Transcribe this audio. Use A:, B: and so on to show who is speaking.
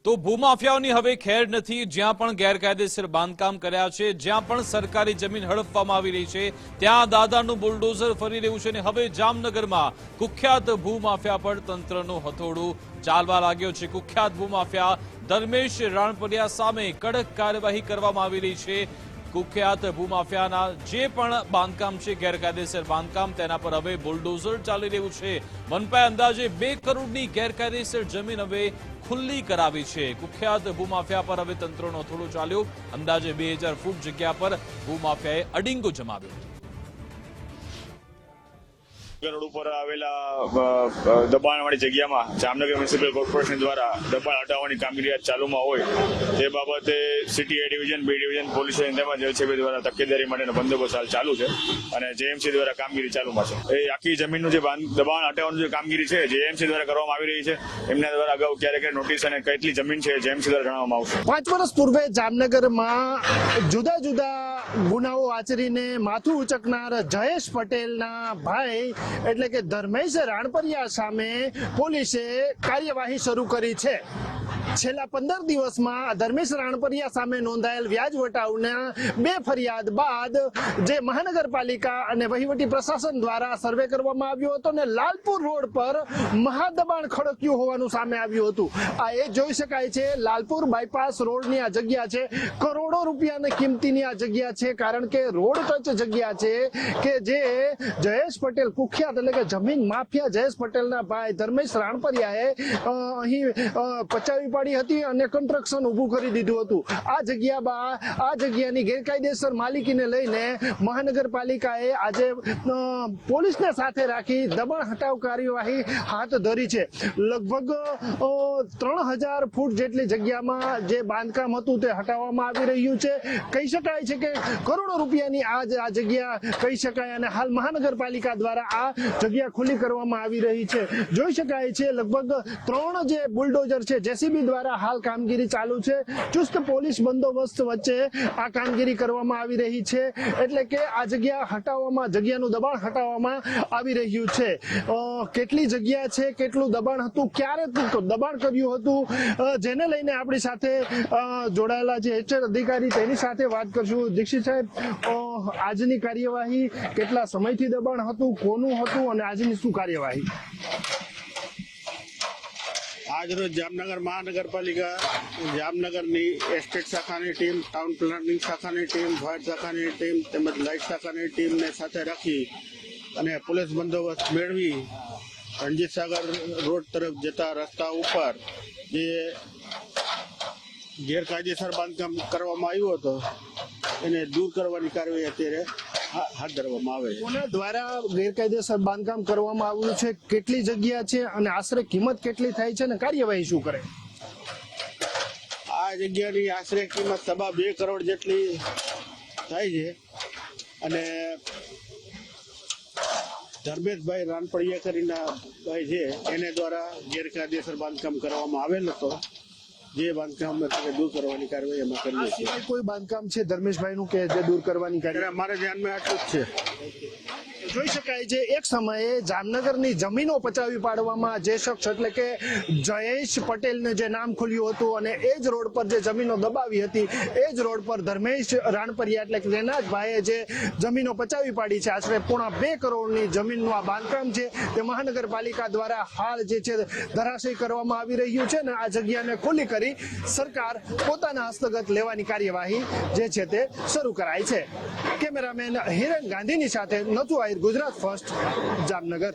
A: તો ભૂમાફિયાઓની હવે ખેર નથી। જ્યાં પણ ગેરકાયદેસર બાંધકામ કર્યા છે, જ્યાં પણ સરકારી જમીન હડપવામાં આવી રહી છે, ત્યાં દાદાનું બુલડોઝર ફરી રહ્યું છે। અને હવે જામનગરમાં કુખ્યાત ભૂમાફિયા પર તંત્રનું હથોડું ચાલવા લાગ્યો છે। કુખ્યાત ભૂમાફિયા ધર્મેશ રાણપરિયા સામે કડક કાર્યવાહી કરવામાં આવી રહી છે। કુખ્યાત ભૂમાફિયાના જે પણ બાંધકામ છે, ગેરકાયદેસર બાંધકામ, તેના પર હવે બુલડોઝર ચાલી રહ્યું છે। મનપાએ અંદાજે 2 કરોડની ગેરકાયદેસર જમીન હવે ખુલ્લી કરાવી છે। કુખ્યાત ભૂમાફિયા પર હવે તંત્રનો હથોડો ચાલ્યો। અંદાજે 2000 ફૂટ જગ્યા પર ભૂમાફિયાએ અડિંગો જમાવ્યો।
B: રોડ ઉપર આવેલા દબાણવાળી જગ્યામાં જામનગર મ્યુનિસિપલ કોર્પોરેશન દ્વારા દબાણ હટાવવાની કામગીરી ચાલુમાં હોય તે બાબતે city A division, B division, police station તેમજ એલસીબી દ્વારા તકેદારી માટેનો બંદોબસ્ત હાલ ચાલુ છે અને જેએમસી દ્વારા કામગીરી ચાલુમાં છે। એ આખી જમીનનું જે દબાણ હટાવવાની જે કામગીરી છે જેએમસી દ્વારા કરવામાં આવી રહી છે। એમના દ્વારા અગાઉ ક્યારે નોટિસ અને કેટલી જમીન છે જેએમસી દ્વારા જણાવવામાં આવશે।
C: 5 વર્ષ પૂર્વે જામનગરમાં જુદા જુદા ગુનાઓ આચરીને માથું ઉચકનાર જયેશ પટેલના ભાઈ એટલે કે ધર્મેશ રાણપરિયા સામે પોલીસે કાર્યવાહી શરૂ કરી છે। છેલ્લા 15 દિવસમાં ધર્મેશ રાણપરિયા સામે નોંધાયેલ વ્યાજ વટાવના 2 ફરિયાદ બાદ જે મહાનગરપાલિકા અને વહીવટી પ્રશાસન દ્વારા સર્વે કરવામાં આવ્યો હતો અને લાલપુર રોડ પર મહાદબાણ ખડક્યું હોવાનું સામે આવ્યું હતું। આ એ જોઈ શકાય છે, લાલપુર બાયપાસ રોડની આ જગ્યા છે, કરોડો રૂપિયાની કિંમતીની આ જગ્યા છે, કારણ કે રોડ ટચ જગ્યા છે કે જે જયેશ પટેલ કુખ્યાત એટલે કે જમીન માફિયા જયેશ પટેલના ભાઈ ધર્મેશ રાણપરિયાએ અહીં પચાવી પાડી હતી અને કન્સ્ટ્રક્શન ઊભું કરી દીધું હતું। આ જગ્યાની ગેરકાયદેસર માલિકીને લઈને મહાનગરપાલિકાએ આજે પોલીસને સાથે રાખી દબાણ હટાવ કાર્યવાહી હાથ ધરી છે। લગભગ 3000 ફૂટ જેટલી જગ્યામાં જે બાંધકામ હતું તે હટાવવામાં આવી રહ્યું છે। કહી શકાય છે કે કરોડો રૂપિયાની આ જગ્યા કહી શકાય અને હાલ મહાનગરપાલિકા દ્વારા આ જગ્યા ખુલ્લી કરવામાં આવી રહી છે। જોઈ શકાય છે લગભગ 3 જે બુલડોઝર છે જેસીબી દ્વારા હાલ કામગીરી ચાલુ છે। ચુસ્ત પોલીસ બંદોબસ્ત વચ્ચે આ કામગીરી કરવામાં આવી રહી છે, એટલે કે આ જગ્યા હટાવવામાં, જગ્યાનું દબાણ હટાવવામાં આવી રહ્યું છે। કેટલી જગ્યા છે, કેટલું દબાણ હતું, ક્યારે દબાણ કર્યું હતું, જેને લઈને આપણી સાથે જોડાયેલા જે એચઆર અધિકારી તેની સાથે વાત કરશું। દીક્ષિત સાહેબ, આજની કાર્યવાહી કેટલા સમયથી દબાણ હતું, કોનું હતું અને આજની શું કાર્યવાહી?
D: આજરોજ જામનગર મહાનગરપાલિકા, જામનગરની એસ્ટેટ શાખાની ટીમ, ટાઉન પ્લાનિંગ શાખાની ટીમ, ફાયર શાખાની ટીમ તેમજ લાઇટ શાખાની ટીમને સાથે રાખી અને પોલીસ બંદોબસ્ત મેળવી રણજીત સાગર રોડ તરફ જતા રસ્તા ઉપર જે ગેરકાયદેસર બાંધકામ કરવામાં આવ્યું હતું એને દૂર કરવાની કાર્યવાહી અત્યારે હાથ ધરવામાં આવે છે।
C: કોના દ્વારા ગેરકાયદેસર બાંધકામ કરવામાં આવ્યું છે, કેટલી જગ્યા છે અને આશરે કિંમત કેટલી થાય છે અને કાર્યવાહી શું કરે?
D: આ જગ્યાની આશરે કિંમત 2 કરોડ જેટલી થાય છે અને ધર્મેશભાઈ રાણપરિયા કરીને ભાઈ છે એને દ્વારા ગેરકાયદેસર બાંધકામ કરવામાં આવેલ હતો, જે બાંધકામ દૂર કરવાની કાર્યવાહી અમે કરીએ છીએ।
C: કોઈ બાંધકામ છે ધર્મેશભાઈનું કે જે દૂર કરવાની કાર્યવાહી?
D: અમારે ધ્યાનમાં આટલું જ છે।
C: જોઈ શકાય છે એક સમયે જામનગરની જમીનો પચાવી પાડવામાં જે શખ્સ એટલે કે જયેશ પટેલને જે નામ ખુલ્યું હતું અને એ જ રોડ પર જે જમીનો દબાવી હતી એ જ રોડ પર ધર્મેશ રાણપરિયા એટલે કે તેના જ ભાઈએ જે જમીનો પચાવી પાડી છે, આશરે 2.5 કરોડની જમીનનું આ બાંધકામ છે તે મહાનગરપાલિકા દ્વારા હાલ જે છે ધરાશયી કરવામાં આવી રહ્યું છે અને આ જગ્યાને ખુલ્લી કરી સરકાર પોતાના હસ્તગત લેવાની કાર્યવાહી જે છે તે શરૂ કરાઈ છે। કેમેરામેન હિરેન ગાંધીની સાથે નથુ આહિર, ગુજરાત ફર્સ્ટ, જામનગર।